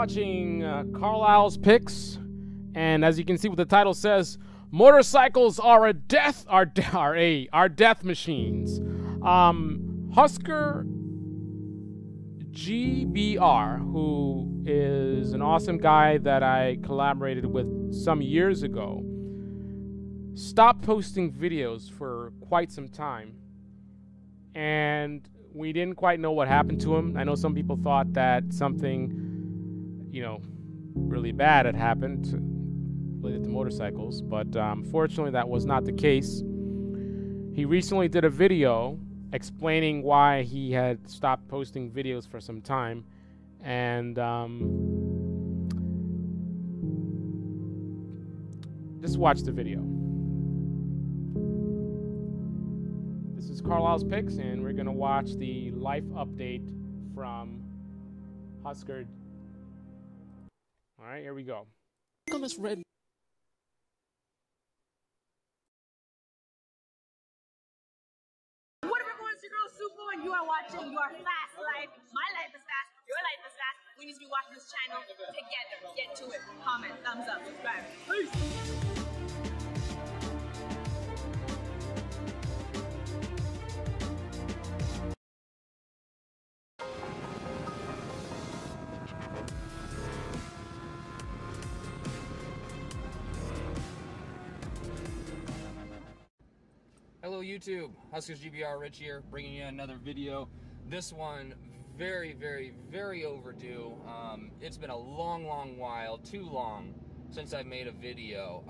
watching Carlisle's picks, and as you can see what the title says, motorcycles are death machines. HuskerzGBR, who is an awesome guy that I collaborated with some years ago, stopped posting videos for quite some time, and we didn't quite know what happened to him. I know some people thought that something, really bad had happened related to motorcycles, but fortunately that was not the case. He recently did a video explaining why he had stopped posting videos for some time, and just watch the video. This is Carlisle's picks, and we're gonna watch the life update from Husker. All right, here we go. Red. What up, everyone? It's your girl Supo, and you are watching Your Fast Life. My life is fast. Your life is fast. We need to be watching this channel together. Get to it. Comment, thumbs up, subscribe. Peace. Hello YouTube, HuskerzGBR Rich here, bringing you another video. This one, very, very, very overdue. It's been a long while, too long, since I've made a video.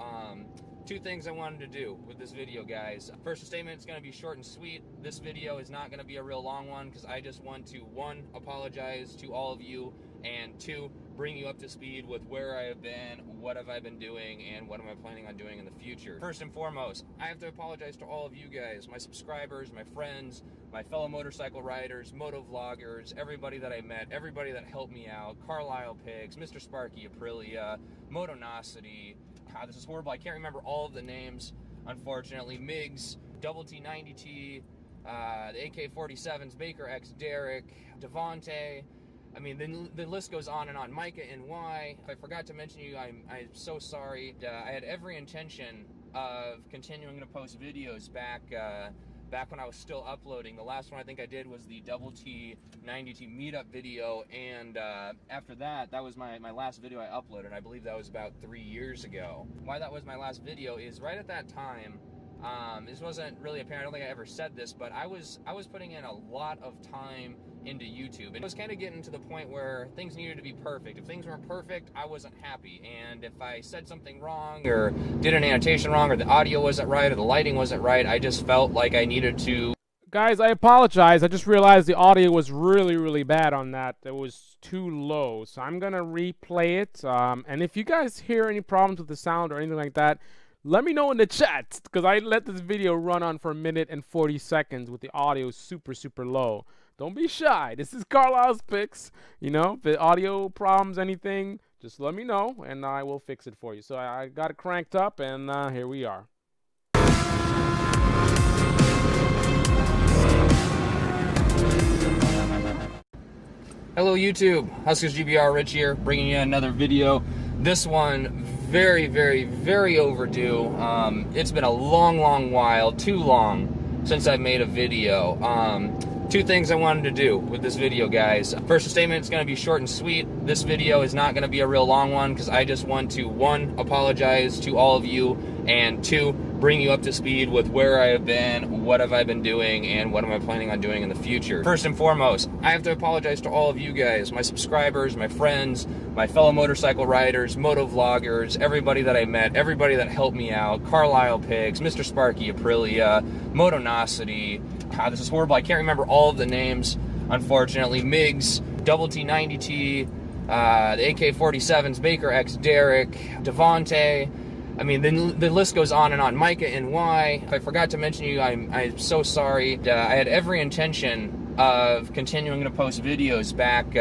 Two things I wanted to do with this video, guys. First statement, it's going to be short and sweet. This video is not going to be a real long one, because I just want to, one, apologize to all of you, and two, bring you up to speed with where I have been, what have I been doing, and what am I planning on doing in the future. First and foremost, I have to apologize to all of you guys, my subscribers, my friends, my fellow motorcycle riders, moto vloggers, everybody that I met, everybody that helped me out, Carlisle Pigs, Mr. Sparky Aprilia, Motonosity. God, this is horrible. I can't remember all of the names, unfortunately. Migs, Double T90T, the AK-47s, Baker X Derek, Devontae. I mean, the list goes on and on. Micah NY. If I forgot to mention you, I'm so sorry. I had every intention of continuing to post videos back when I was still uploading. The last one I think I did was the Double T90T meetup video, and after that, that was my last video I uploaded. I believe that was about 3 years ago. Why that was my last video is right at that time, this wasn't really apparent. I don't think I ever said this, but I was putting in a lot of time into YouTube, and it was kind of getting to the point where things needed to be perfect. If things weren't perfect, I wasn't happy, and if I said something wrong or did an annotation wrong or the audio wasn't right or the lighting wasn't right, I just felt like I needed to. Guys, I apologize. I just realized the audio was really bad on that. It was too low, so I'm gonna replay it, and if you guys hear any problems with the sound or anything like that, let me know in the chat, because I let this video run on for 1 minute and 40 seconds with the audio super low. Don't be shy. This is Carlisle's picks. If the audio problems, anything, just let me know, and I will fix it for you. So I got it cranked up, and here we are. Hello YouTube, HuskerzGBR Rich here, bringing you another video. This one, very, very, very overdue. It's been a long while, too long, since I've made a video. Two things I wanted to do with this video, guys. First statement, it's going to be short and sweet. This video is not going to be a real long one, because I just want to, one, apologize to all of you, and two, bring you up to speed with where I have been, what have I been doing, and what am I planning on doing in the future. First and foremost, I have to apologize to all of you guys, my subscribers, my friends, my fellow motorcycle riders, moto vloggers, everybody that I met, everybody that helped me out, Carlisle Pigs, Mr. Sparky Aprilia, Motonosity. God, this is horrible. I can't remember all of the names, unfortunately. Migs, Double T90T, the AK-47s, Baker X Derek, Devontae. I mean, the list goes on and on. Micah NY. If I forgot to mention you, I'm so sorry. I had every intention of continuing to post videos back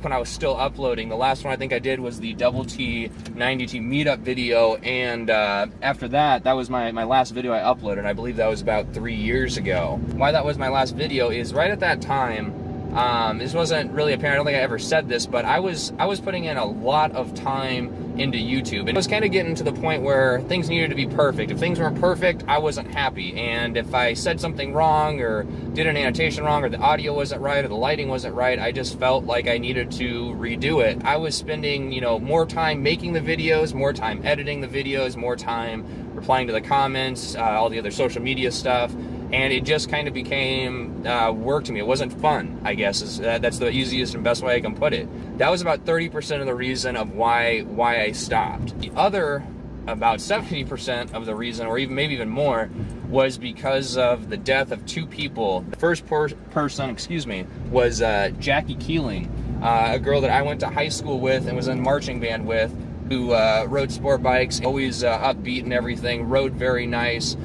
when I was still uploading. The last one I think I did was the Double T90T meetup video, and after that, that was my last video I uploaded. I believe that was about 3 years ago. Why that was my last video is right at that time, This wasn't really apparent. I don't think I ever said this, but I was putting in a lot of time into YouTube, and it was kind of getting to the point where things needed to be perfect. If things weren't perfect, I wasn't happy, and if I said something wrong or did an annotation wrong or the audio wasn't right or the lighting wasn't right, I just felt like I needed to redo it. I was spending, you know, more time making the videos, more time editing the videos, more time replying to the comments, all the other social media stuff, and it just kind of became work to me. It wasn't fun, I guess. That's the easiest and best way I can put it. That was about 30% of the reason of why I stopped. The other, about 70% of the reason, or even maybe even more, was because of the death of two people. The first person, excuse me, was Jackie Keeling, a girl that I went to high school with and was in marching band with, who rode sport bikes, always upbeat and everything, rode very nice.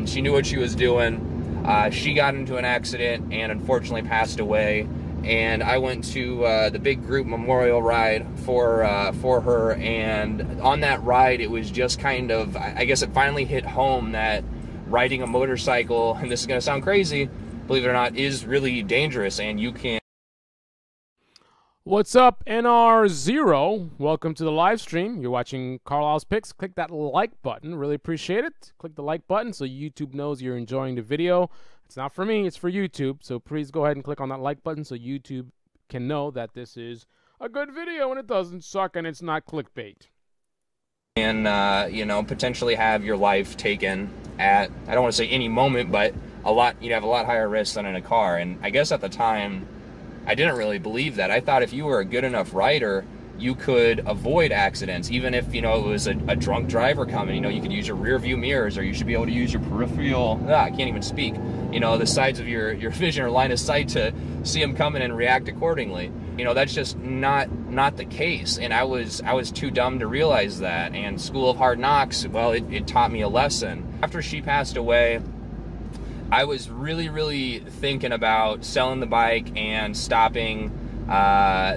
She knew what she was doing. She got into an accident and unfortunately passed away. And I went to the big group memorial ride for her. And on that ride, it was just kind of, I guess it finally hit home that riding a motorcycle, and this is going to sound crazy, believe it or not, is really dangerous, and you can. What's up, NR0? Welcome to the live stream. You're watching Carlisle's Picks. Click that like button. Really appreciate it. Click the like button so YouTube knows you're enjoying the video. It's not for me, it's for YouTube. So please go ahead and click on that like button so YouTube can know that this is a good video and it doesn't suck and it's not clickbait. And, you know, potentially have your life taken at, I don't want to say any moment, but you'd have a lot higher risk than in a car. And I guess at the time, I didn't really believe that. I thought if you were a good enough rider, you could avoid accidents, even if, you know, it was a drunk driver coming. You know, you could use your rear view mirrors, or you should be able to use your peripheral, I can't even speak, you know, the sides of your vision or line of sight to see them coming and react accordingly. You know, that's just not the case. And I was too dumb to realize that. And School of Hard Knocks, well, it taught me a lesson. After she passed away, I was really thinking about selling the bike and stopping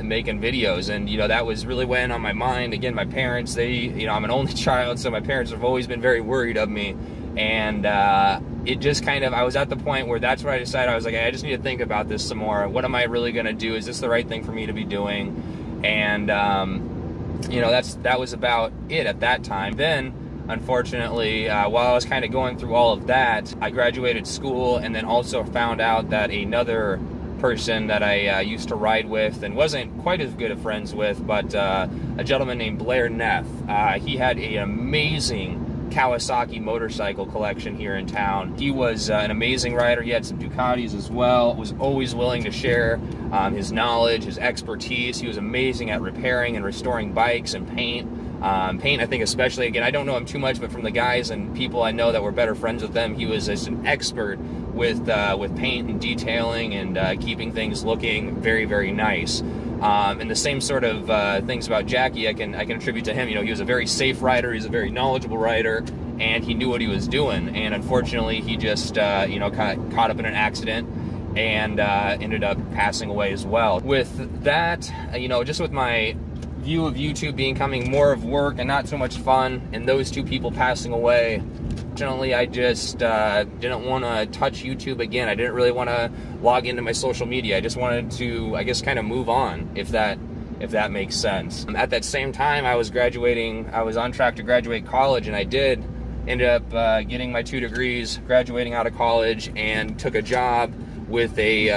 making videos, and you know, that was really weighing on my mind. Again, my parents, you know, I'm an only child, so my parents have always been very worried of me, and it just kind of, I was at the point where that's where I decided, I was like, I just need to think about this some more. What am I really gonna do? Is this the right thing for me to be doing? And you know, that was about it at that time. Then unfortunately, while I was kind of going through all of that, I graduated school and then also found out that another person that I used to ride with and wasn't quite as good of friends with, but a gentleman named Blair Neff. He had an amazing Kawasaki motorcycle collection here in town. He was an amazing rider. He had some Ducatis as well, was always willing to share his knowledge, his expertise. He was amazing at repairing and restoring bikes and paint. Paint, I think especially, again, I don't know him too much, but from the guys and people I know that were better friends with them, he was just an expert with paint and detailing and keeping things looking very nice. And the same sort of things about Jackie I can attribute to him. You know, he was a very safe rider, he's a very knowledgeable rider, and he knew what he was doing. And unfortunately, he just you know, caught up in an accident and ended up passing away as well. With that, you know, just with my view of YouTube becoming more of work and not so much fun, and those two people passing away, fortunately, I just didn't want to touch YouTube again. I didn't really want to log into my social media. I just wanted to, I guess, kind of move on, if that makes sense. At that same time, I was graduating. I was on track to graduate college, and I did end up getting my 2 degrees, graduating out of college, and took a job with a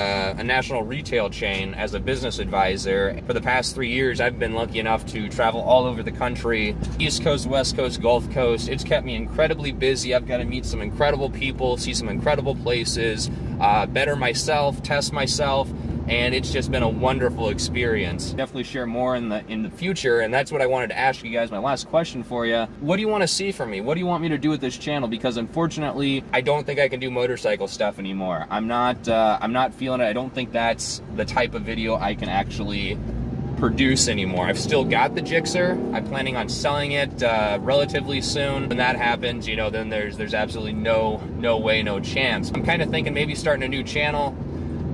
national retail chain as a business advisor. For the past 3 years, I've been lucky enough to travel all over the country, East Coast, West Coast, Gulf Coast. It's kept me incredibly busy. I've got to meet some incredible people, see some incredible places, better myself, test myself, and it's just been a wonderful experience. Definitely share more in the future, and that's what I wanted to ask you guys. My last question for you: what do you want to see from me? What do you want me to do with this channel? Because unfortunately, I don't think I can do motorcycle stuff anymore. I'm not feeling it. I don't think that's the type of video I can actually produce anymore. I've still got the Gixxer. I'm planning on selling it relatively soon. When that happens, you know, then there's absolutely no way, no chance. I'm kind of thinking maybe starting a new channel,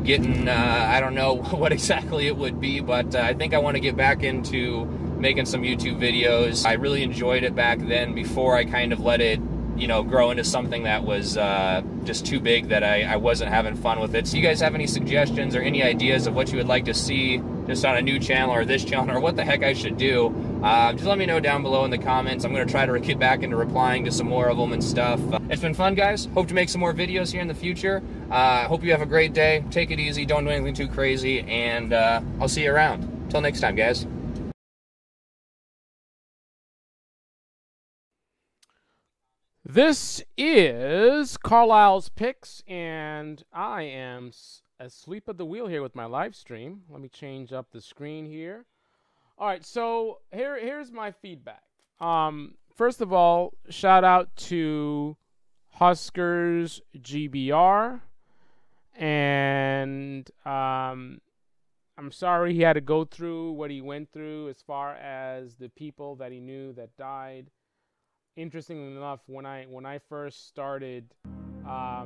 getting, I don't know what exactly it would be, but I think I want to get back into making some YouTube videos. I really enjoyed it back then before I kind of let it you know, grow into something that was just too big that I wasn't having fun with it. So you guys have any suggestions or any ideas of what you would like to see just on a new channel or this channel, or what the heck I should do, just let me know down below in the comments. I'm going to try to get back into replying to some more of them and stuff. It's been fun, guys. Hope to make some more videos here in the future. Hope you have a great day. Take it easy. Don't do anything too crazy. And I'll see you around. Until next time, guys. This is Carlisle's Picks, and I am asleep at the wheel here with my live stream. Let me change up the screen here. All right, so here's my feedback. First of all, shout out to HuskerzGBR, and I'm sorry he had to go through what he went through as far as the people that he knew that died. Interestingly enough, when I first started, I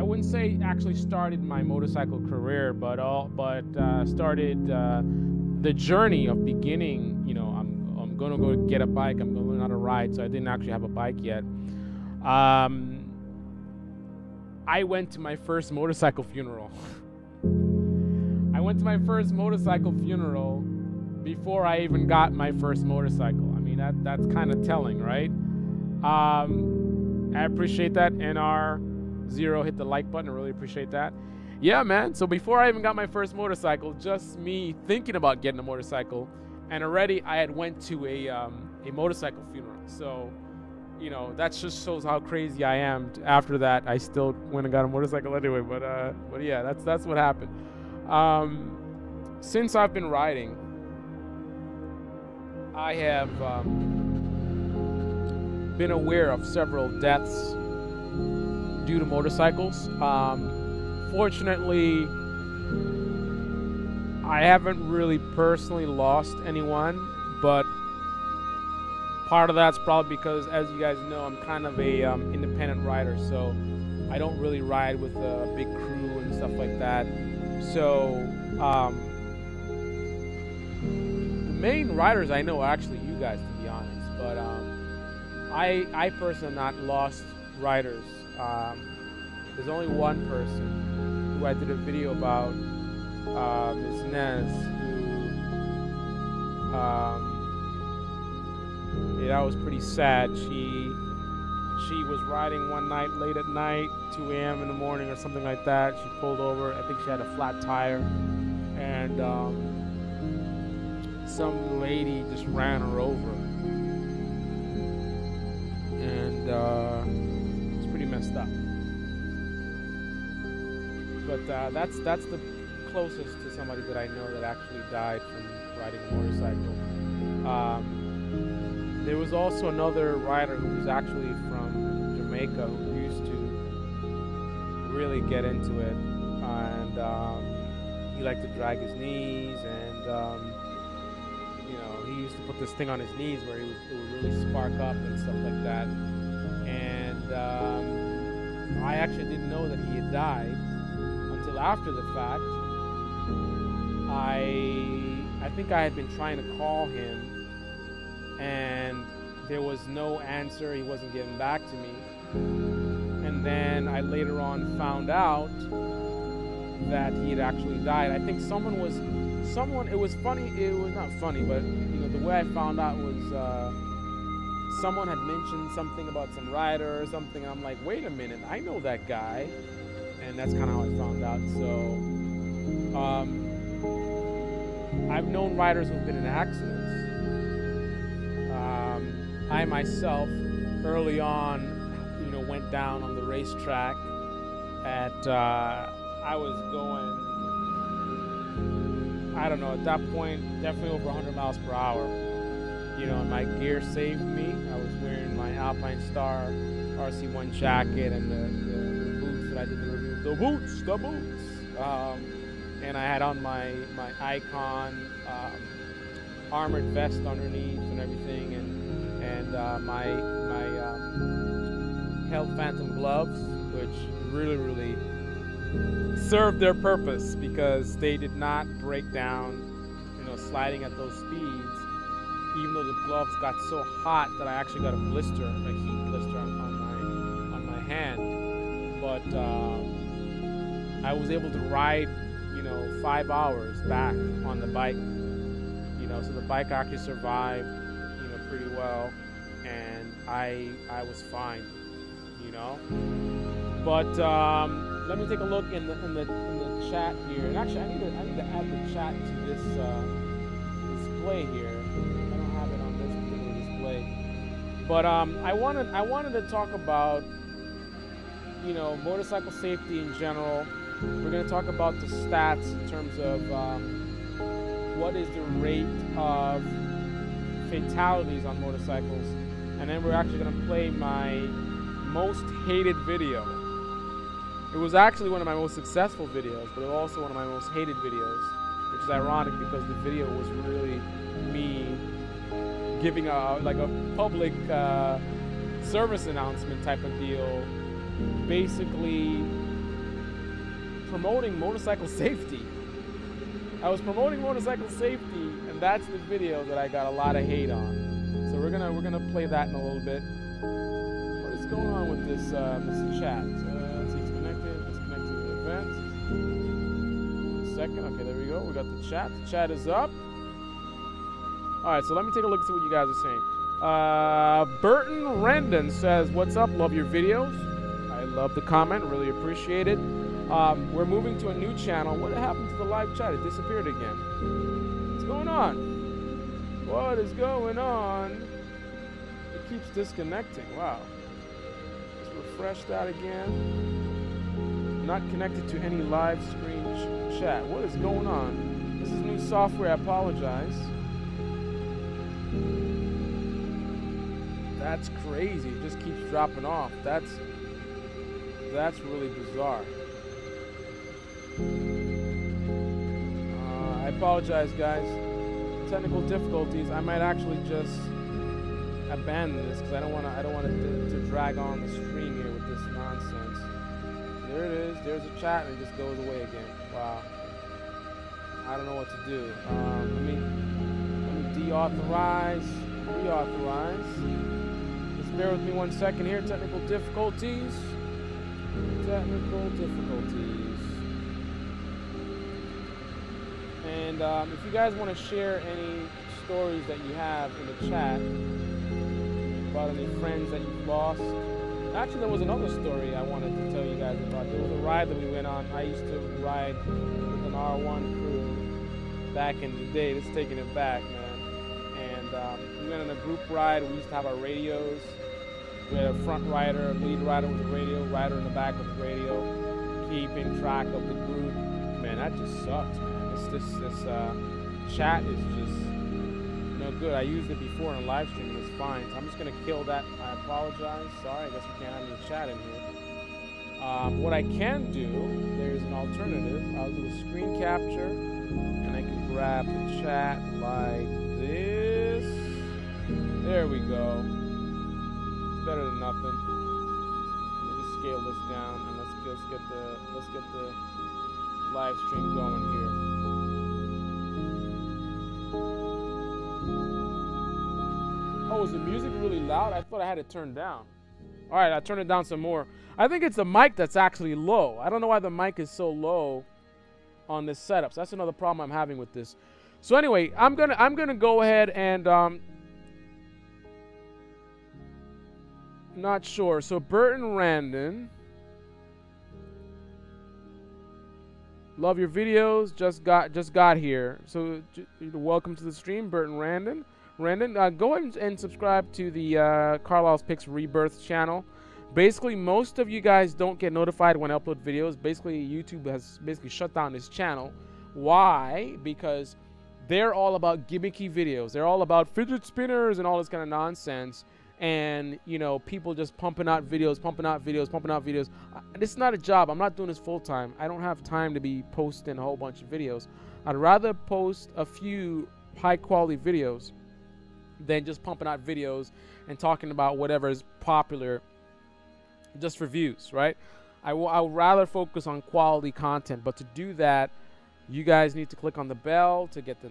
wouldn't say actually started my motorcycle career, but started the journey of beginning. You know, I'm gonna go get a bike. I'm gonna learn how to ride. So I didn't actually have a bike yet. I went to my first motorcycle funeral. I went to my first motorcycle funeral before I even got my first motorcycle. I mean, that's kind of telling, right? I appreciate that. NR0 hit the like button. I really appreciate that. Yeah, man. So before I even got my first motorcycle, just me thinking about getting a motorcycle, and already I had went to a motorcycle funeral. So, you know, that just shows how crazy I am. After that, I still went and got a motorcycle anyway. But yeah, that's what happened. Since I've been riding, I have been aware of several deaths due to motorcycles. Fortunately, I haven't really personally lost anyone, but part of that's probably because, as you guys know, I'm kind of a independent rider, so I don't really ride with a big crew and stuff like that. So the main riders I know are actually you guys, to be honest, but I personally have not lost riders. There's only one person who I did a video about, Ms. Nez, who that was pretty sad. She was riding one night late at night, 2 a.m. in the morning or something like that. She pulled over. I think she had a flat tire, and some lady just ran her over, and it's pretty messed up. But that's the closest to somebody that I know that actually died from riding a motorcycle. There was also another rider who was actually from Jamaica who used to really get into it, and he liked to drag his knees, and you know, he used to put this thing on his knees where it would really spark up and stuff like that. And I actually didn't know that he had died until after the fact. I think I had been trying to call him, and there was no answer. He wasn't getting back to me. And then I later on found out that he had actually died. I think it was funny. It was not funny, but you know, the way I found out was someone had mentioned something about some rider or something. And I'm like, wait a minute, I know that guy. And that's kind of how I found out. So I've known riders who've been in accidents. I myself, early on, you know, went down on the racetrack at, I was going, I don't know, at that point, definitely over 100 miles per hour. You know, and my gear saved me. I was wearing my Alpine Star RC1 jacket and the boots that I did the review. The boots! And I had on my Icon armored vest underneath and everything, and my Hell Phantom gloves, which really served their purpose because they did not break down, you know, sliding at those speeds. even though the gloves got so hot that I actually got a blister, a heat blister on my hand. But I was able to ride, 5 hours back on the bike. So the bike actually survived, pretty well, and I was fine, But let me take a look in the chat here. And actually, I need to add the chat to this display here. I don't have it on this particular display. But I wanted to talk about motorcycle safety in general. We're going to talk about the stats in terms of what is the rate of fatalities on motorcycles, and then we're actually going to play my most hated video. It was actually one of my most successful videos, but it was also one of my most hated videos, which is ironic because the video was really me giving a public service announcement type of deal, basically promoting motorcycle safety. I was promoting motorcycle safety, and that's the video that I got a lot of hate on. So we're gonna play that in a little bit. What is going on with this chat? Let's see, it's connected. It's connected to the event. 1 second. Okay, there we go. We got the chat. The chat is up. All right, so let me take a look and see what you guys are saying. Burton Rendon says, "What's up? Love your videos." I love the comment. Really appreciate it. We're moving to a new channel. What happened to the live chat? It disappeared again. What's going on? What is going on? It keeps disconnecting. Wow. Let's refresh that again. Not connected to any live screen chat. What is going on? This is new software. I apologize. That's crazy. It just keeps dropping off. That's really bizarre. I apologize, guys. Technical difficulties. I might actually just abandon this because I don't want to drag on the stream here with this nonsense. There it is. There's a chat and it just goes away again. Wow. I don't know what to do. Let me deauthorize. Reauthorize. Just bear with me 1 second here. Technical difficulties. Technical difficulties. And if you guys want to share any stories that you have in the chat about any friends that you've lost. Actually, there was another story I wanted to tell you guys about. There was a ride that we went on. I used to ride with an R1 crew back in the day. It's taking it back, man. And we went on a group ride. We used to have our radios. We had a front rider, a lead rider with a radio, rider in the back with a radio, keeping track of the group. Man, that just sucks, man. This chat is just no good. I used it before in live stream and it's fine. So I'm just gonna kill that. I apologize. Sorry, I guess we can't have any chat in here. What I can do, there's an alternative. I'll do a screen capture and I can grab the chat like this. There we go. Better than nothing. Let me just scale this down and let's get the live stream going here. Oh, is the music really loud? I thought I had it turned down. All right, I turned it down some more. I think it's the mic that's actually low. I don't know why the mic is so low on this setup. So that's another problem I'm having with this. So anyway, I'm gonna go ahead and not sure. So Burton Randon, love your videos. Just got here. So welcome to the stream, Burton Randon. Go ahead and subscribe to the Carlisle's Picks Rebirth channel. Basically, most of you guys don't get notified when I upload videos. Basically, YouTube has basically shut down this channel. Why? Because they're all about gimmicky videos. They're all about fidget spinners and all this kind of nonsense. And, you know, people just pumping out videos. This is not a job. I'm not doing this full time. I don't have time to be posting a whole bunch of videos. I'd rather post a few high quality videos than just pumping out videos and talking about whatever is popular just for views, right? I would rather focus on quality content, but to do that, you guys need to click on the bell to get the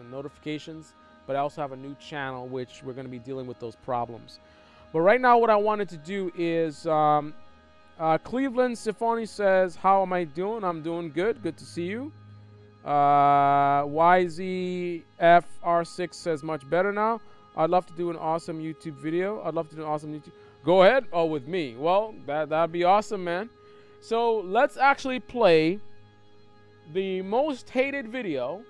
notifications. but I also have a new channel which we're going to be dealing with those problems. But right now what I wanted to do is Cleveland Symphony says, how am I doing? I'm doing good. Good to see you. YZFR6 says, much better now. I'd love to do an awesome YouTube video. I'd love to do an awesome YouTube. Go ahead. Oh, with me. Well, that'd be awesome, man. So let's actually play the most hated video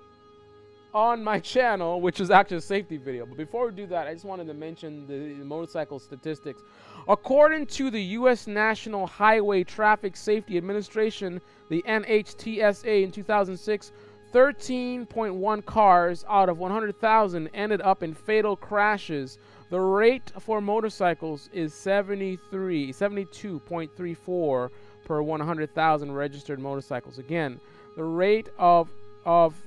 on my channel, which is actually a safety video. But before we do that, I just wanted to mention the motorcycle statistics. According to the U.S. National Highway Traffic Safety Administration, the NHTSA, in 2006, 13.1 cars out of 100,000 ended up in fatal crashes. The rate for motorcycles is 72.34 per 100,000 registered motorcycles. Again, the rate of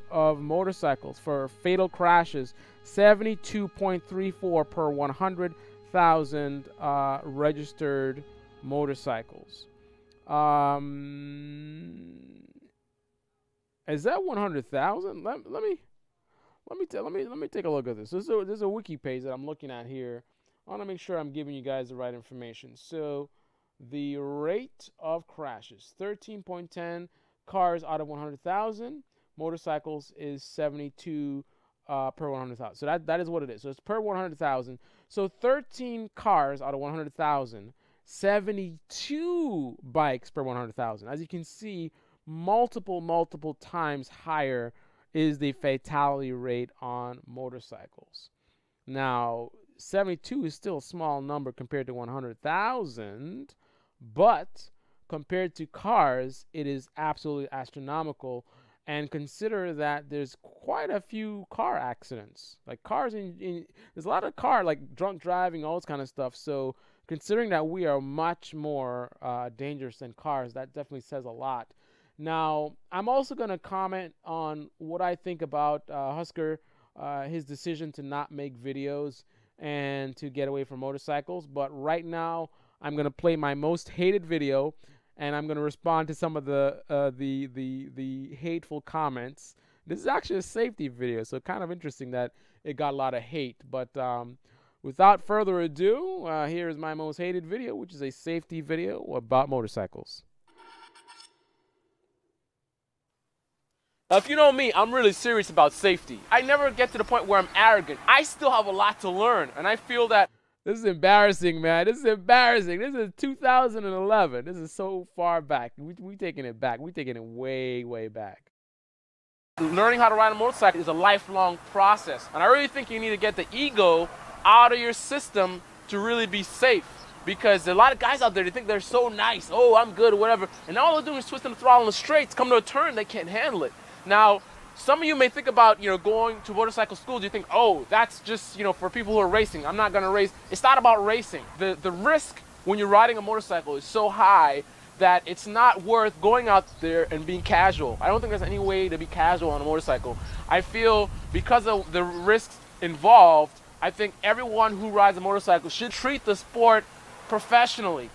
motorcycles for fatal crashes, 72.34 per 100,000 registered motorcycles. Is that 100,000? Let me take a look at this. There's a wiki page that I'm looking at here. I want to make sure I'm giving you guys the right information. So the rate of crashes, 13.10 cars out of 100,000. Motorcycles is 72 per 100,000. So that is what it is. So it's per 100,000. So 13 cars out of 100,000, 72 bikes per 100,000. As you can see, multiple times higher is the fatality rate on motorcycles. Now, 72 is still a small number compared to 100,000, but compared to cars, it is absolutely astronomical. And consider that there's quite a few car accidents. Like cars, there's a lot of like drunk driving, all this kind of stuff. So considering that we are much more dangerous than cars, that definitely says a lot. Now, I'm also going to comment on what I think about Husker, his decision to not make videos and to get away from motorcycles. But right now, I'm going to play my most hated video, and I'm going to respond to some of the hateful comments. This is actually a safety video, so kind of interesting that it got a lot of hate. But without further ado, here is my most hated video, which is a safety video about motorcycles. If you know me, I'm really serious about safety. I never get to the point where I'm arrogant. I still have a lot to learn, and I feel that this is embarrassing, man. This is embarrassing. This is 2011. This is so far back. We taking it back. We taking it way, way back. Learning how to ride a motorcycle is a lifelong process, and I really think you need to get the ego out of your system to really be safe. Because there are a lot of guys out there, they think they're so nice. Oh, I'm good or whatever. And all they're doing is twisting the throttle in the straights. Come to a turn, they can't handle it. Now, some of you may think about, going to motorcycle school. You think, oh, that's just, for people who are racing. I'm not going to race. It's not about racing. The risk when you're riding a motorcycle is so high that it's not worth going out there and being casual. I don't think there's any way to be casual on a motorcycle. I feel because of the risks involved, I think everyone who rides a motorcycle should treat the sport professionally.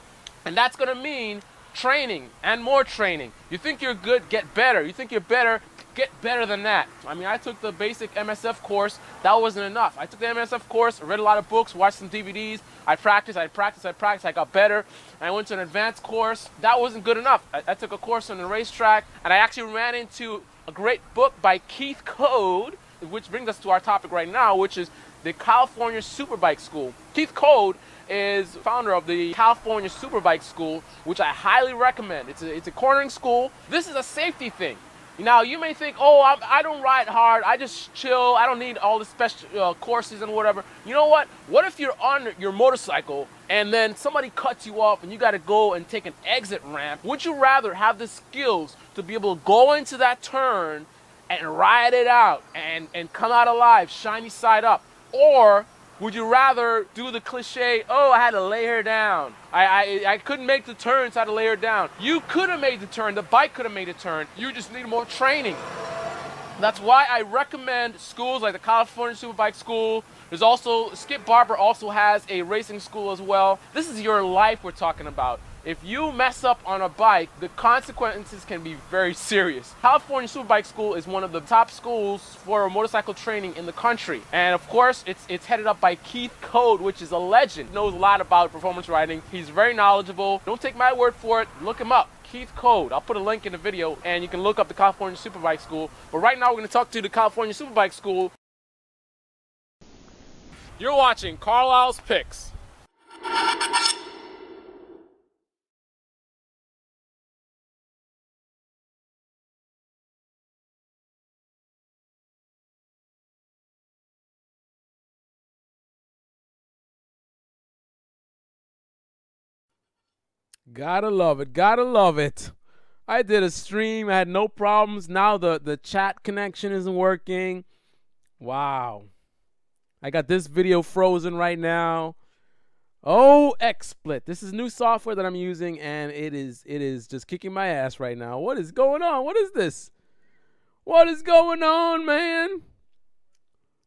And that's going to mean training and more training. You think you're good, get better. You think you're better, get better than that. I mean, I took the basic MSF course. That wasn't enough. I took the MSF course, I read a lot of books, watched some DVDs. I practiced. I got better. And I went to an advanced course. That wasn't good enough. I took a course on the racetrack, and I actually ran into a great book by Keith Code, which brings us to our topic right now, which is the California Superbike School. Keith Code is founder of the California Superbike School, which I highly recommend. It's a cornering school. This is a safety thing. Now, you may think, oh, I don't ride hard. I just chill. I don't need all the special courses and whatever. You know what? What if you're on your motorcycle and then somebody cuts you off and you got to go and take an exit ramp? Would you rather have the skills to be able to go into that turn and ride it out and come out alive, shiny side up? Or would you rather do the cliche, oh, I had to lay her down. I couldn't make the turn, so I had to lay her down. You could have made the turn. The bike could have made the turn. You just need more training. That's why I recommend schools like the California Superbike School. There's also, Skip Barber also has a racing school as well. This is your life we're talking about. If you mess up on a bike, the consequences can be very serious. California Superbike School is one of the top schools for motorcycle training in the country. And of course, it's headed up by Keith Code, which is a legend. Knows a lot about performance riding. He's very knowledgeable. Don't take my word for it. Look him up. Keith Code. I'll put a link in the video and you can look up the California Superbike School. But right now we're going to talk to the California Superbike School. You're watching Carlisle's Picks. Gotta love it. Gotta love it. I did a stream. I had no problems. Now the chat connection isn't working. Wow. I got this video frozen right now. Oh, XSplit. This is new software that I'm using, and it is just kicking my ass right now. What is going on? What is this? What is going on, man?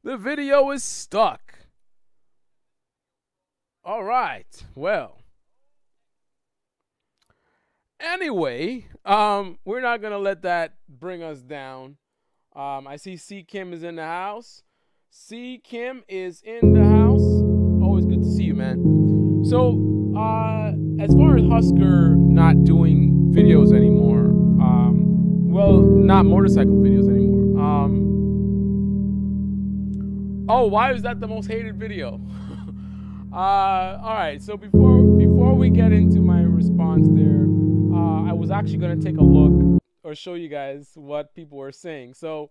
The video is stuck. All right. Well. Anyway, we're not gonna let that bring us down. I see C Kim is in the house. C Kim is in the house. Always good to see you, man. So, as far as Husker not doing videos anymore, well, not motorcycle videos anymore. Oh, why is that the most hated video? All right. So before we get into my response there. I was actually going to take a look or show you guys what people were saying. So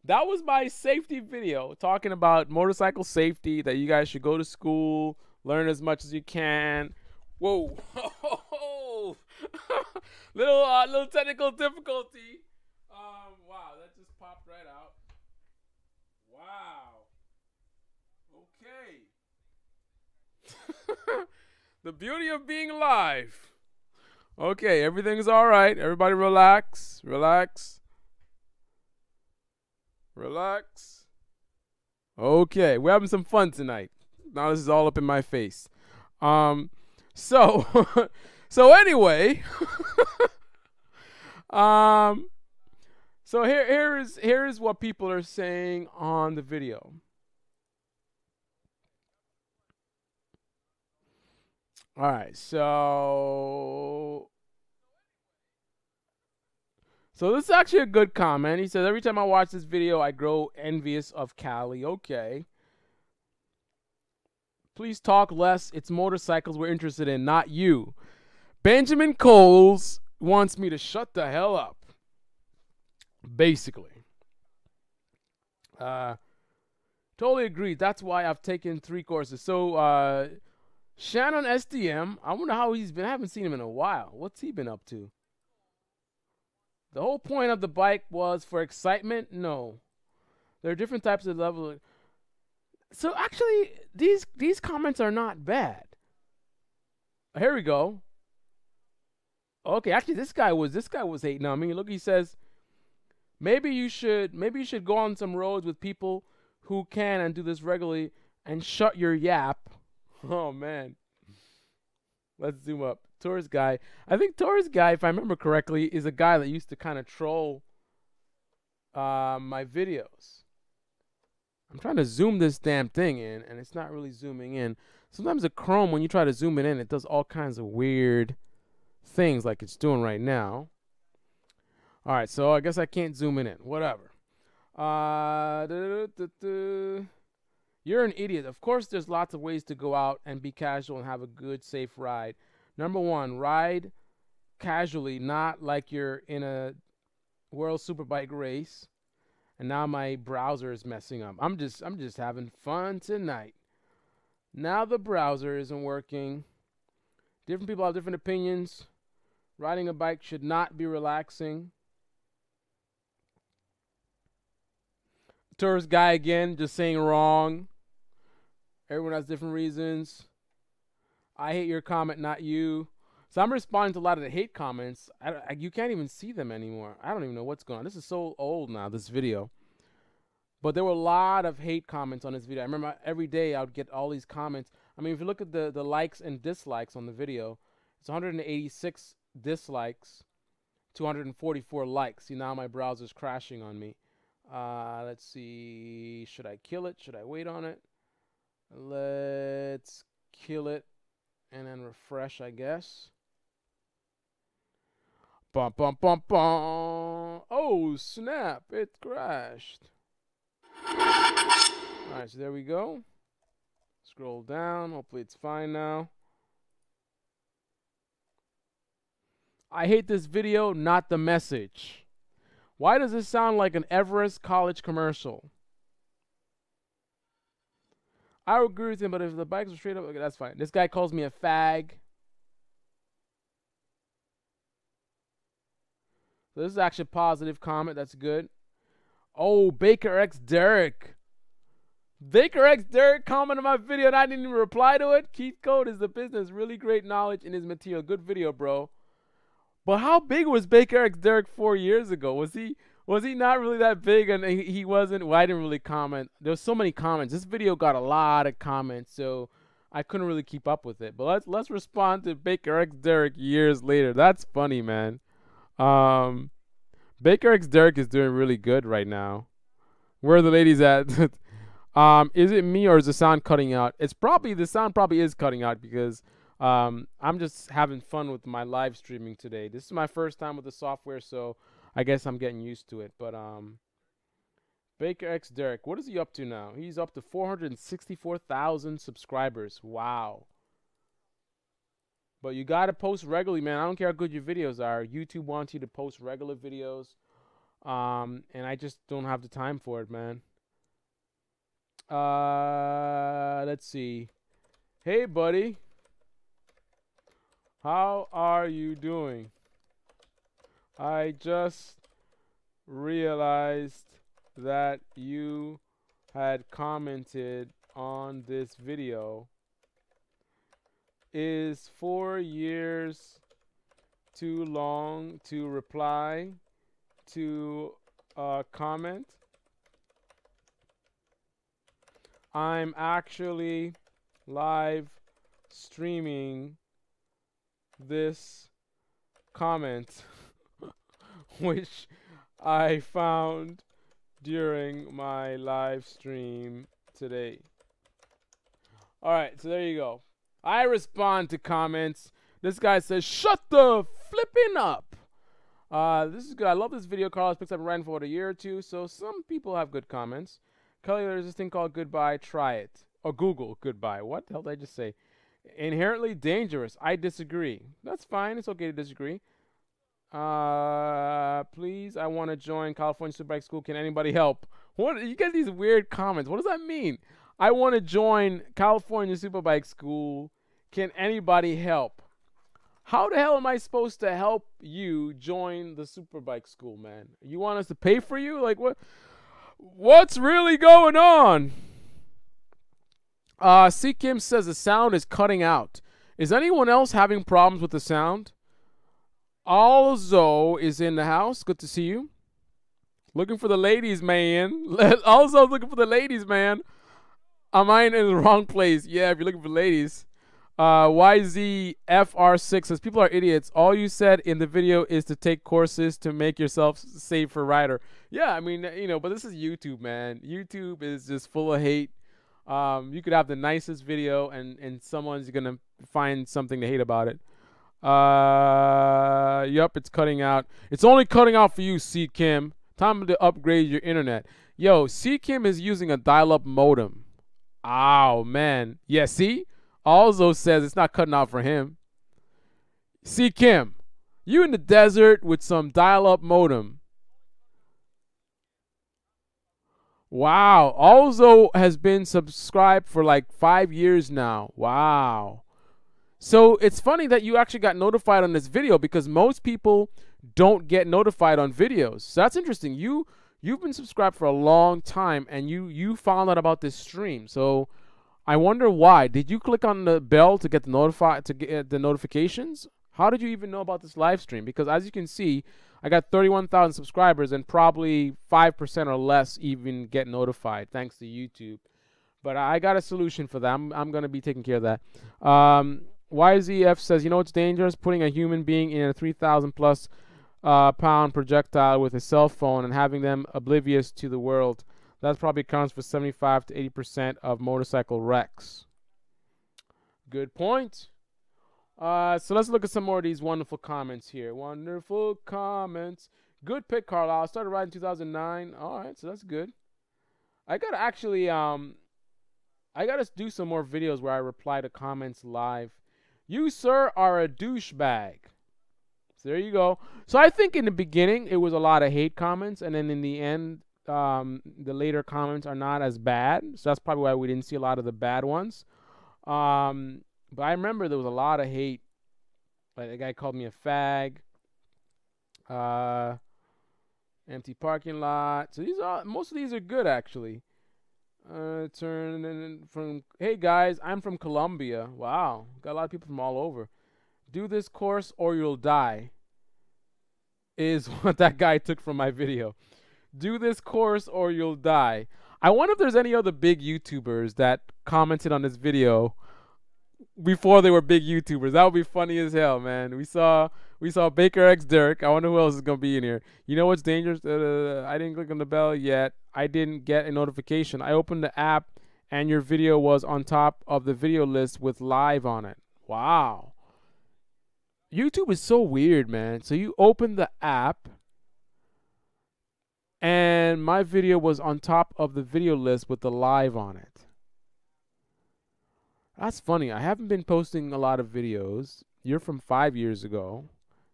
that was my safety video talking about motorcycle safety, that you guys should go to school, learn as much as you can. Whoa. little technical difficulty. Wow, that just popped right out. Wow. Okay. The beauty of being live. Okay, everything's all right. Everybody relax, relax, relax. Okay, we're having some fun tonight. Now this is all up in my face. So anyway, so here is what people are saying on the video. All right, so this is actually a good comment. He says, every time I watch this video, I grow envious of Cali. Okay. Please talk less. It's motorcycles we're interested in, not you. Benjamin Coles wants me to shut the hell up. Basically. Totally agreed. That's why I've taken 3 courses. So, Shannon SDM, I wonder how he's been. I haven't seen him in a while. What's he been up to? The whole point of the bike was for excitement? No. There are different types of level. So actually, these comments are not bad. Here we go. Okay, actually this guy was hating on me. Look, he says, maybe you should go on some roads with people who can and do this regularly and shut your yap. Oh man. Let's zoom up. Tourist guy. I think Tourist guy, if I remember correctly, is a guy that used to kind of troll my videos. I'm trying to zoom this damn thing in, and it's not really zooming in. Sometimes the Chrome, when you try to zoom it in, it does all kinds of weird things like it's doing right now. All right, so I guess I can't zoom it in. Whatever. You're an idiot. Of course, there's lots of ways to go out and be casual and have a good, safe ride. Number 1, ride casually, not like you're in a World Superbike race. And now my browser is messing up. I'm just having fun tonight. Now the browser isn't working. Different people have different opinions. Riding a bike should not be relaxing. Tourist guy again, just saying wrong. Everyone has different reasons. I hate your comment, not you. So I'm responding to a lot of the hate comments. You can't even see them anymore. I don't even know what's going on. This is so old now, this video. But there were a lot of hate comments on this video. I remember every day I would get all these comments. I mean, if you look at the likes and dislikes on the video, It's 186 dislikes, 244 likes. See, now my browser's crashing on me. Let's see. Should I kill it? Should I wait on it? Let's kill it and then refresh, I guess. Bum, bum, bum, bum. Oh, snap. It crashed. Alright, so there we go. Scroll down. Hopefully it's fine now. I hate this video, not the message. Why does this sound like an Everest College commercial? I would agree with him, but if the bikes were straight up, okay, that's fine. This guy calls me a fag. So this is actually a positive comment. That's good. Oh, Baker X Derek. Baker X Derek commented on my video and I didn't even reply to it. Keith Code is the business. Really great knowledge in his material. Good video, bro. But how big was Baker X Derek 4 years ago? Was he not really that big? And he wasn't. Well, I didn't really comment. There was so many comments. This video got a lot of comments, so I couldn't really keep up with it. But let's respond to Baker X Derek years later. That's funny, man. Baker X Derek is doing really good right now. Where are the ladies at? Is it me or is the sound cutting out? The sound probably is cutting out because I'm just having fun with my live streaming today. This is my first time with the software, so I guess I'm getting used to it. But Baker X Derek, what is he up to now? He's up to 464,000 subscribers. Wow. But you got to post regularly, man. I don't care how good your videos are. YouTube wants you to post regular videos. And I just don't have the time for it, man. Let's see. Hey, buddy. How are you doing? I just realized that you had commented on this video. Is 4 years too long to reply to a comment? I'm actually live streaming this comment which I found during my live stream today. Alright, so there you go. I respond to comments. This guy says, shut the flipping up. This is good. I love this video. Carlos picks up and ran for it a year or two. So some people have good comments. Kelly, there's this thing called goodbye. Try it. Or Google goodbye. What the hell did I just say? Inherently dangerous. I disagree. That's fine. It's okay to disagree. Please, I want to join California Superbike School. Can anybody help? What? You get these weird comments. What does that mean? I want to join California Superbike School. Can anybody help? How the hell am I supposed to help you join the Superbike School, man? You want us to pay for you? Like, what? What's really going on? C. Kim says the sound is cutting out. Is anyone else having problems with the sound? Alzo is in the house. Good to see you. Looking for the ladies, man. Alzo's looking for the ladies, man. Am I in the wrong place? Yeah, if you're looking for ladies. YZFR6 says, people are idiots. All you said in the video is to take courses to make yourself safe for rider. Yeah, I mean, you know, but this is YouTube, man. YouTube is just full of hate. You could have the nicest video and someone's going to find something to hate about it. Yup, it's cutting out. It's only cutting out for you, C. Kim. Time to upgrade your internet. Yo, C. Kim is using a dial-up modem. Oh, man. Yeah, see? Also says it's not cutting out for him. See, Kim, you in the desert with some dial-up modem. Wow. Also has been subscribed for like 5 years now. Wow. So it's funny that you actually got notified on this video because most people don't get notified on videos. So that's interesting. You've been subscribed for a long time and you found out about this stream. So I wonder why. Did you click on the bell to get the notifications? How did you even know about this live stream? Because as you can see, I got 31,000 subscribers and probably 5% or less even get notified thanks to YouTube. But I got a solution for that. I'm going to be taking care of that. YZF says, you know what's dangerous? Putting a human being in a 3,000 plus pound projectile with a cell phone and having them oblivious to the world. That probably accounts for 75 to 80% of motorcycle wrecks. Good point. So let's look at some more of these wonderful comments here. Wonderful comments. Good pick, Carlisle. I started riding in 2009. All right, so that's good. I gotta actually I gotta do some more videos where I reply to comments live. You, sir, are a douchebag. So there you go. So I think in the beginning it was a lot of hate comments, and then in the end, the later comments are not as bad. So that's probably why we didn't see a lot of the bad ones. But I remember there was a lot of hate. Like the guy called me a fag. Empty parking lot. So most of these are good actually. Hey guys, I'm from Colombia. Wow, got a lot of people from all over. Do this course or you'll die, is what that guy took from my video. Do this course or you'll die. I wonder if there's any other big YouTubers that commented on this video before they were big YouTubers. That would be funny as hell, man. We saw Baker X Derek. I wonder who else is gonna be in here. You know what's dangerous? I didn't click on the bell yet. I didn't get a notification. I opened the app and your video was on top of the video list with live on it. Wow. YouTube is so weird, man. So you open the app and my video was on top of the video list with the live on it. That's funny. I haven't been posting a lot of videos. You're from 5 years ago.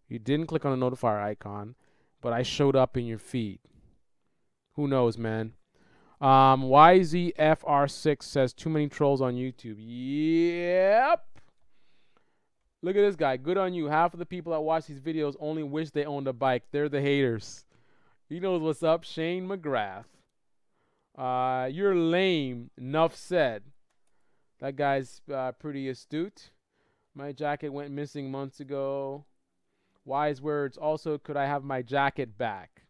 You didn't click on the notifier icon, but I showed up in your feed. Who knows, man? YZFR6 says too many trolls on YouTube. Yep. Look at this guy. Good on you. Half of the people that watch these videos only wish they owned a bike. They're the haters. He knows what's up. Shane McGrath. You're lame. Enough said. That guy's pretty astute. My jacket went missing months ago. Wise words. Also, could I have my jacket back?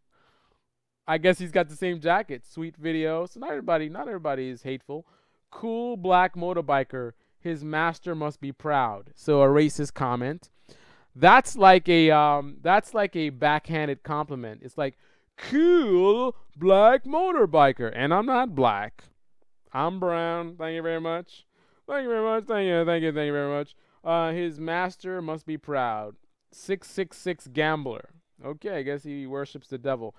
I guess he's got the same jacket. Sweet video. So not everybody is hateful. Cool black motorbiker. His master must be proud. So a racist comment. That's like a backhanded compliment. It's like, cool black motorbiker. And I'm not black. I'm brown. Thank you very much. Thank you very much. Thank you very much. His master must be proud. 666 gambler. Okay, I guess he worships the devil.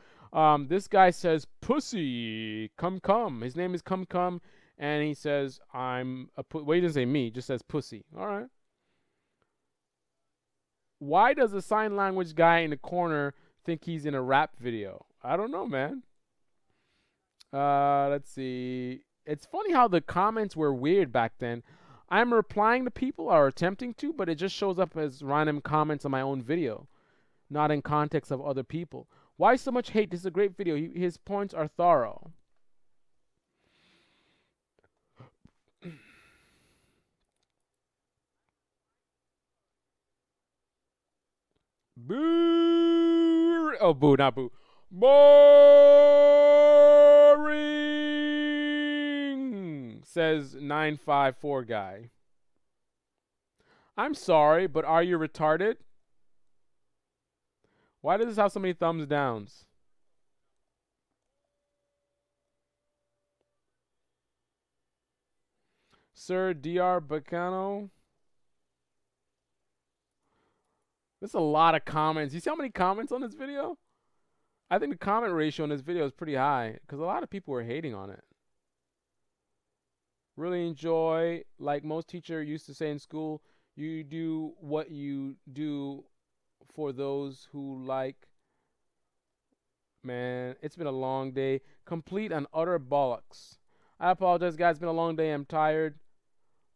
This guy says, pussy, come. His name is Come, and he says, I'm a wait, he doesn't say me, he just says pussy. All right. Why does the sign language guy in the corner think he's in a rap video? I don't know, man. Let's see. It's funny how the comments were weird back then. I'm replying to people or attempting to, but it just shows up as random comments on my own video, not in context of other people. Why so much hate? This is a great video. His points are thorough. Boo! Oh, boo, not boo. Boring, says 954 guy. I'm sorry, but are you retarded? Why does this have so many thumbs downs? Sir Dr. Bacano. There's a lot of comments. You see how many comments on this video? I think the comment ratio on this video is pretty high because a lot of people were hating on it. Really enjoy, like most teacher used to say in school, you do what you do for those who like. Man, it's been a long day. Complete and utter bollocks. I apologize, guys. It's been a long day. I'm tired.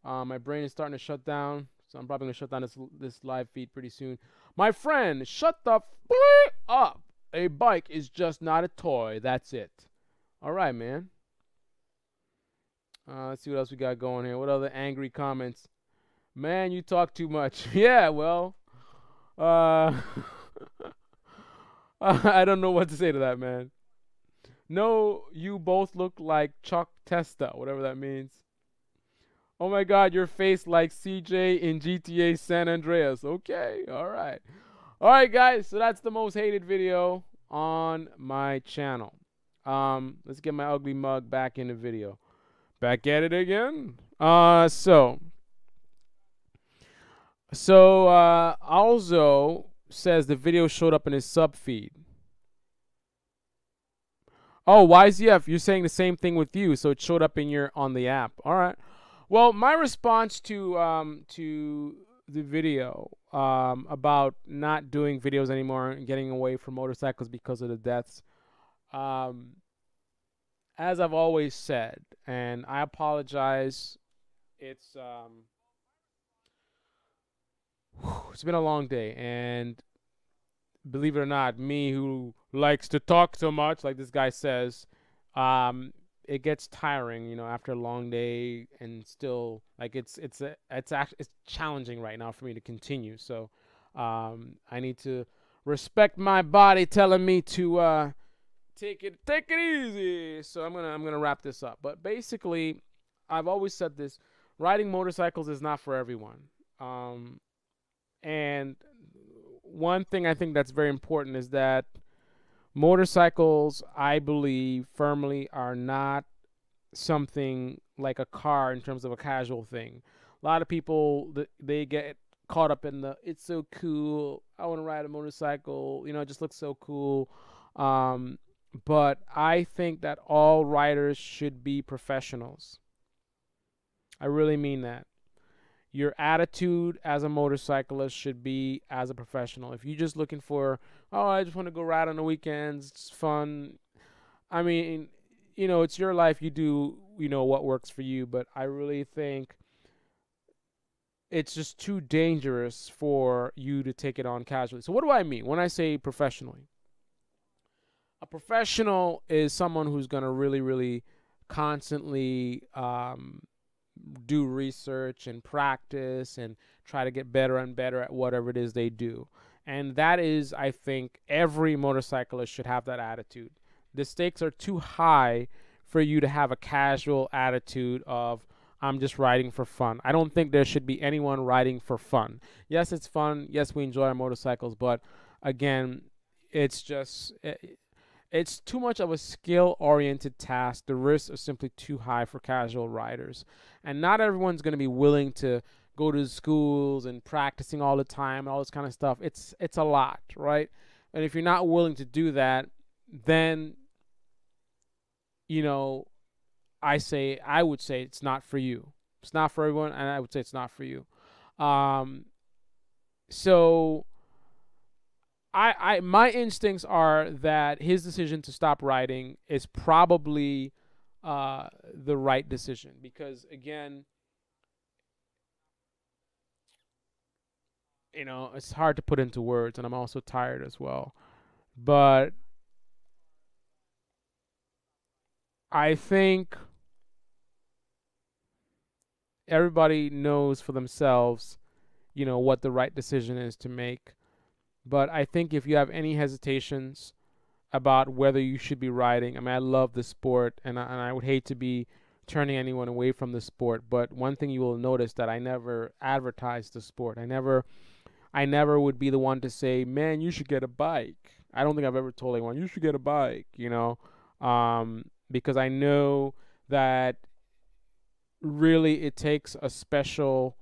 My brain is starting to shut down. So I'm probably going to shut down this live feed pretty soon. My friend, shut the f up. A bike is just not a toy. That's it. All right, man. Let's see what else we got going here. What other angry comments? Man, you talk too much. Yeah, well. I don't know what to say to that, man. No, you both look like Chuck Testa, whatever that means. Oh my God, your face like CJ in GTA San Andreas. Okay, all right. All right, guys, so that's the most hated video on my channel. Let's get my ugly mug back in the video. Back at it again. So Alzo says the video showed up in his sub feed. Oh, YZF, you're saying the same thing with you, so it showed up in your on the app. All right. Well, my response to the video about not doing videos anymore and getting away from motorcycles because of the deaths, as I've always said, and I apologize. It's it's been a long day, and believe it or not, me who likes to talk so much, like this guy says, it gets tiring, you know, after a long day, and still, like, it's challenging right now for me to continue. So, I need to respect my body telling me to take it easy. So I'm gonna wrap this up. But basically, I've always said this: riding motorcycles is not for everyone. And one thing I think that's very important is that motorcycles, I believe firmly, are not something like a car in terms of a casual thing. A lot of people, they get caught up in the, it's so cool, I want to ride a motorcycle, you know, it just looks so cool. But I think that all riders should be professionals. I really mean that. Your attitude as a motorcyclist should be as a professional. If you're just looking for, oh, I just want to go ride on the weekends, it's fun. I mean, you know, it's your life. You do, you know, what works for you. But I really think it's just too dangerous for you to take it on casually. So what do I mean when I say professionally? A professional is someone who's going to really, really constantly do research and practice and try to get better and better at whatever it is they do. And that is, I think, every motorcyclist should have that attitude. The stakes are too high for you to have a casual attitude of, I'm just riding for fun. I don't think there should be anyone riding for fun. Yes, it's fun. Yes, we enjoy our motorcycles. But again, it's just, it's too much of a skill-oriented task. The risks are simply too high for casual riders. And not everyone's going to be willing to go to schools and practicing all the time and all this kind of stuff. It's a lot, right? And if you're not willing to do that, then, you know, I would say it's not for you. It's not for everyone, and I would say it's not for you. So my instincts are that his decision to stop riding is probably the right decision, because again, you know, it's hard to put into words, and I'm also tired as well. But I think everybody knows for themselves, you know, what the right decision is to make. But I think if you have any hesitations about whether you should be riding, I mean, I love the sport, and I would hate to be turning anyone away from the sport. But one thing you will notice that I never advertise the sport. I never would be the one to say, man, you should get a bike. I don't think I've ever told anyone, you should get a bike, you know, because I know that really it takes a special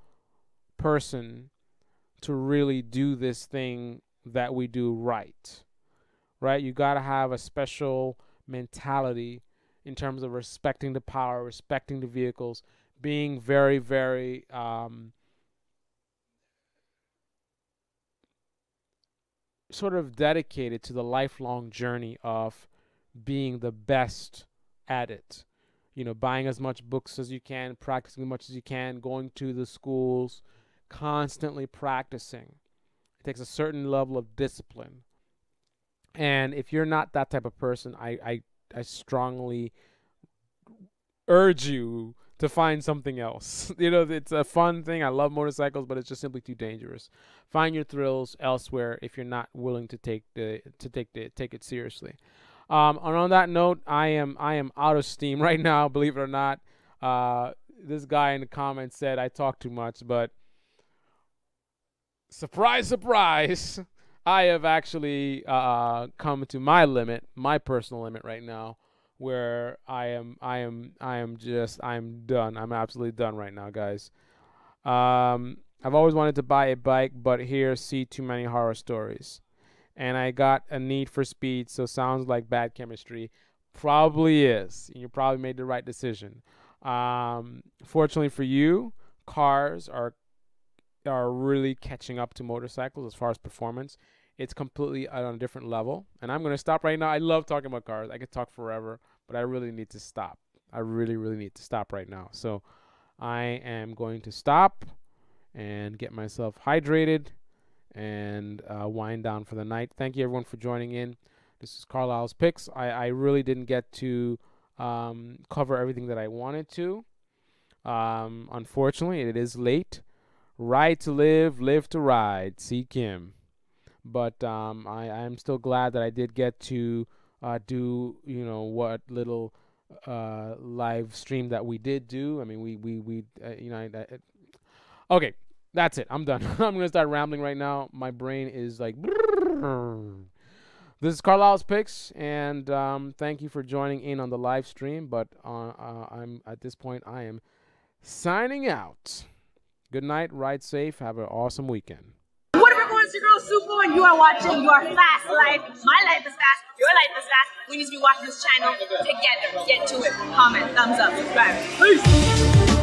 person to really do this thing that we do right. Right? You got to have a special mentality in terms of respecting the power, respecting the vehicles, being very, very sort of dedicated to the lifelong journey of being the best at it. You know, buying as much books as you can, practicing as much as you can, going to the schools, constantly practicing. It takes a certain level of discipline. And if you're not that type of person, I strongly urge you to find something else. You know, it's a fun thing. I love motorcycles, but it's just simply too dangerous. Find your thrills elsewhere if you're not willing to take it seriously. On that note, I am out of steam right now, believe it or not. this guy in the comments said I talk too much, but surprise, surprise, I have actually come to my limit, my personal limit right now, where I am done. I'm absolutely done right now, guys. I've always wanted to buy a bike, but here see too many horror stories. And I got a need for speed, so sounds like bad chemistry. Probably is. You probably made the right decision. Fortunately for you, cars are really catching up to motorcycles as far as performance. It's completely on a different level. And I'm going to stop right now. I love talking about cars. I could talk forever, but I really need to stop. I really, really need to stop right now. So I am going to stop and get myself hydrated and wind down for the night. Thank you, everyone, for joining in. This is Carlisle's Picks. I really didn't get to cover everything that I wanted to. Unfortunately, it is late. Ride to live, live to ride. See Kim. But I am still glad that I did get to do, what little live stream that we did do. I mean, okay, that's it. I'm done. I'm gonna start rambling right now. My brain is like. This is Carlisle's Picks, and thank you for joining in on the live stream. But I'm at this point, I am signing out. Good night. Ride safe. Have an awesome weekend. What up, everyone? It's your girl Supo, and you are watching Your Fast Life. My life is fast. Your life is fast. We need to be watching this channel together. Get to it. Comment, thumbs up, subscribe. Peace.